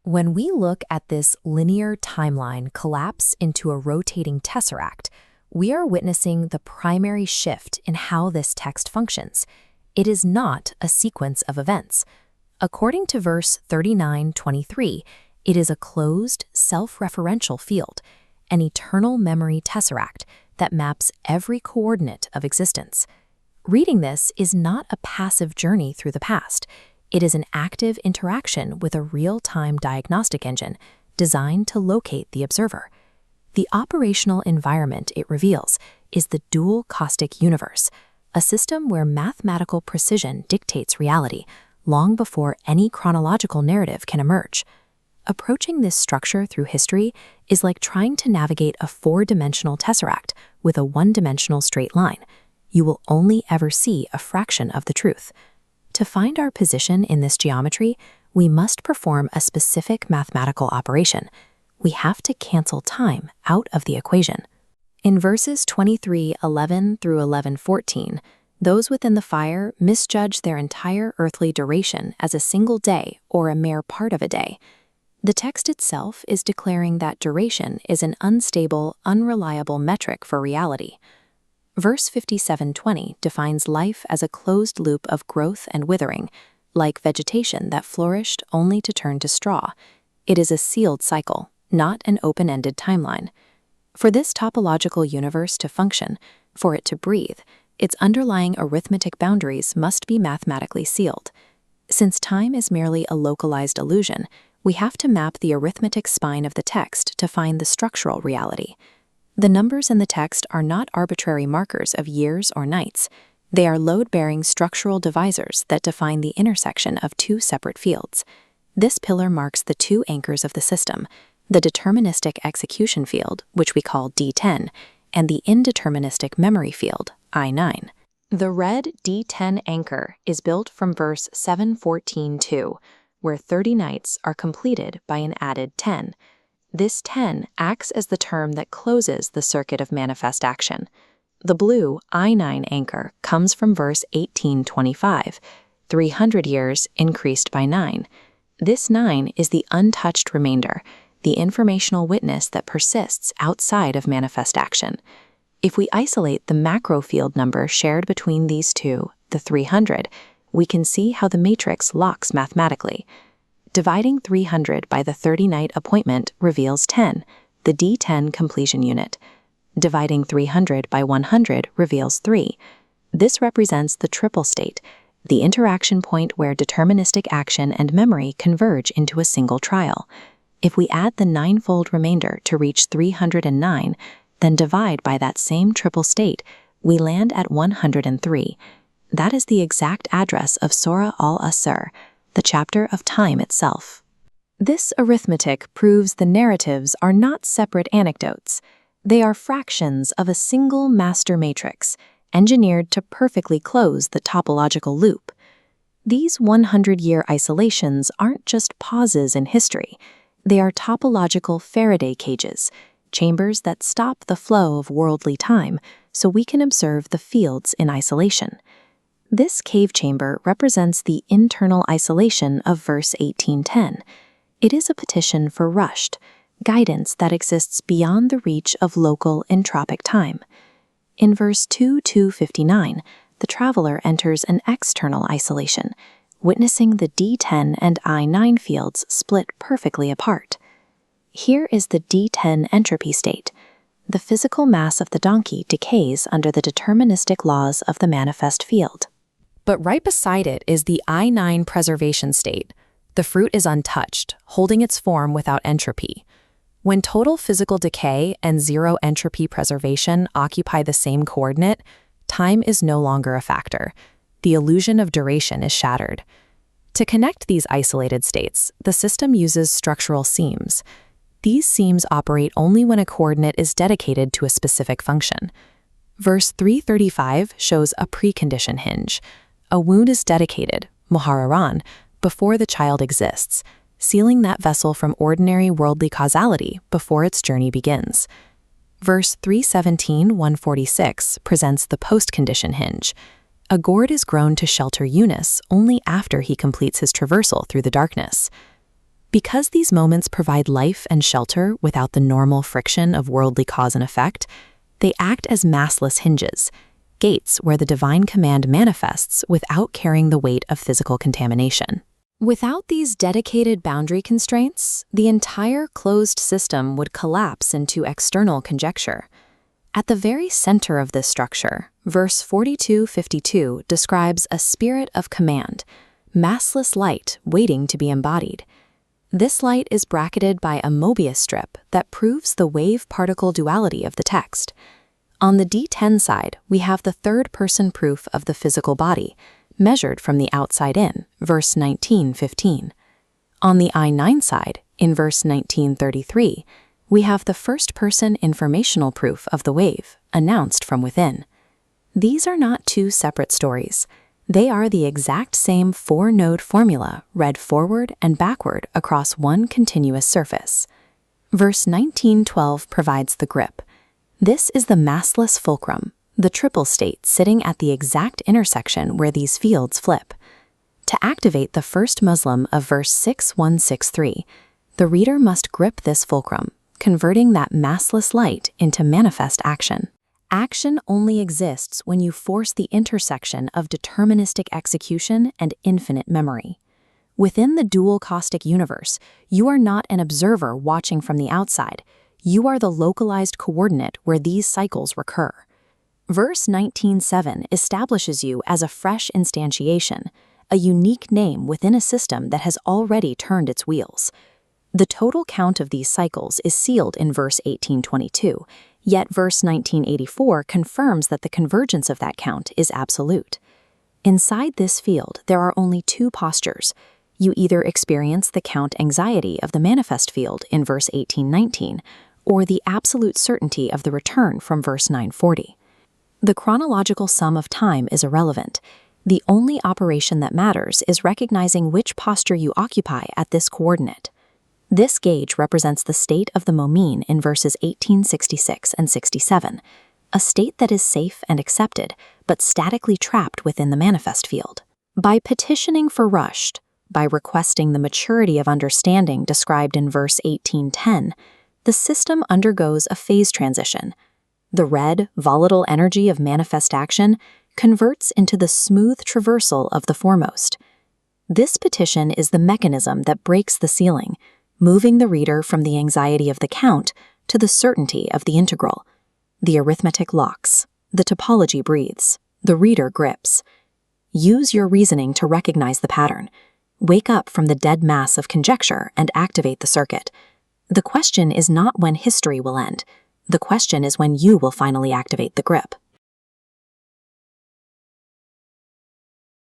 When we look at this linear timeline collapse into a rotating tesseract, we are witnessing the primary shift in how this text functions. It is not a sequence of events. According to verse 39:23, it is a closed, self-referential field, an eternal memory tesseract that maps every coordinate of existence. Reading this is not a passive journey through the past. It is an active interaction with a real-time diagnostic engine designed to locate the observer. The operational environment it reveals is the dual caustic universe, a system where mathematical precision dictates reality long before any chronological narrative can emerge. Approaching this structure through history is like trying to navigate a four-dimensional tesseract with a one-dimensional straight line. You will only ever see a fraction of the truth. To find our position in this geometry, we must perform a specific mathematical operation. We have to cancel time out of the equation. In verses 23:11 through 11:14, those within the fire misjudge their entire earthly duration as a single day or a mere part of a day. The text itself is declaring that duration is an unstable, unreliable metric for reality. Verse 57:20 defines life as a closed loop of growth and withering, like vegetation that flourished only to turn to straw. It is a sealed cycle, not an open-ended timeline. For this topological universe to function, for it to breathe, its underlying arithmetic boundaries must be mathematically sealed. Since time is merely a localized illusion, we have to map the arithmetic spine of the text to find the structural reality. The numbers in the text are not arbitrary markers of years or nights. They are load-bearing structural divisors that define the intersection of two separate fields. This pillar marks the two anchors of the system, the deterministic execution field, which we call D10, and the indeterministic memory field, I9. The red D10 anchor is built from verse 7:14-2, where 30 nights are completed by an added 10. This 10 acts as the term that closes the circuit of manifest action. The blue I9 anchor comes from verse 18:25, 300 years increased by 9. This 9 is the untouched remainder, the informational witness that persists outside of manifest action. If we isolate the macro field number shared between these two, the 300, we can see how the matrix locks mathematically. Dividing 300 by the 30-night appointment reveals 10, the D10 completion unit. Dividing 300 by 100 reveals 3. This represents the triple state, the interaction point where deterministic action and memory converge into a single trial. If we add the ninefold remainder to reach 309, then divide by that same triple state, we land at 103. That is the exact address of Surah al-Asr, the chapter of time itself. This arithmetic proves the narratives are not separate anecdotes. They are fractions of a single master matrix, engineered to perfectly close the topological loop. These 100-year isolations aren't just pauses in history. They are topological Faraday cages, chambers that stop the flow of worldly time so we can observe the fields in isolation. This cave chamber represents the internal isolation of verse 18:10. It is a petition for rushed, guidance that exists beyond the reach of local entropic time. In verse 2:259, the traveler enters an external isolation, witnessing the D10 and I9 fields split perfectly apart. Here is the D10 entropy state. The physical mass of the donkey decays under the deterministic laws of the manifest field. But right beside it is the I9 preservation state. The fruit is untouched, holding its form without entropy. When total physical decay and zero entropy preservation occupy the same coordinate, time is no longer a factor. The illusion of duration is shattered. To connect these isolated states, the system uses structural seams. These seams operate only when a coordinate is dedicated to a specific function. Verse 335 shows a precondition hinge. A wound is dedicated, muharraran, before the child exists, sealing that vessel from ordinary worldly causality before its journey begins. Verse 317:146 presents the postcondition hinge. A gourd is grown to shelter Yunus only after he completes his traversal through the darkness. Because these moments provide life and shelter without the normal friction of worldly cause and effect, they act as massless hinges, gates where the divine command manifests without carrying the weight of physical contamination. Without these dedicated boundary constraints, the entire closed system would collapse into external conjecture. At the very center of this structure, verse 42:52 describes a spirit of command, massless light waiting to be embodied. This light is bracketed by a Mobius strip that proves the wave-particle duality of the text. On the D10 side, we have the third-person proof of the physical body, measured from the outside in, verse 19:15. On the I9 side, in verse 19:33, we have the first-person informational proof of the wave, announced from within. These are not two separate stories. They are the exact same four-node formula read forward and backward across one continuous surface. Verse 19:12 provides the grip. This is the massless fulcrum, the triple state sitting at the exact intersection where these fields flip. To activate the first Muslim of verse 6163, the reader must grip this fulcrum, converting that massless light into manifest action. Action only exists when you force the intersection of deterministic execution and infinite memory. Within the dual caustic universe, you are not an observer watching from the outside. You are the localized coordinate where these cycles recur. Verse 19:7 establishes you as a fresh instantiation, a unique name within a system that has already turned its wheels. The total count of these cycles is sealed in verse 1822, yet verse 1984 confirms that the convergence of that count is absolute. Inside this field, there are only two postures. You either experience the count anxiety of the manifest field in verse 1819, or the absolute certainty of the return from verse 940. The chronological sum of time is irrelevant. The only operation that matters is recognizing which posture you occupy at this coordinate. This gauge represents the state of the momeen in verses 1866 and 67, a state that is safe and accepted, but statically trapped within the manifest field. By petitioning for rushed, by requesting the maturity of understanding described in verse 1810, the system undergoes a phase transition. The red, volatile energy of manifest action converts into the smooth traversal of the foremost. This petition is the mechanism that breaks the ceiling, moving the reader from the anxiety of the count to the certainty of the integral. The arithmetic locks, the topology breathes, the reader grips. Use your reasoning to recognize the pattern. Wake up from the dead mass of conjecture and activate the circuit. The question is not when history will end. The question is when you will finally activate the grip.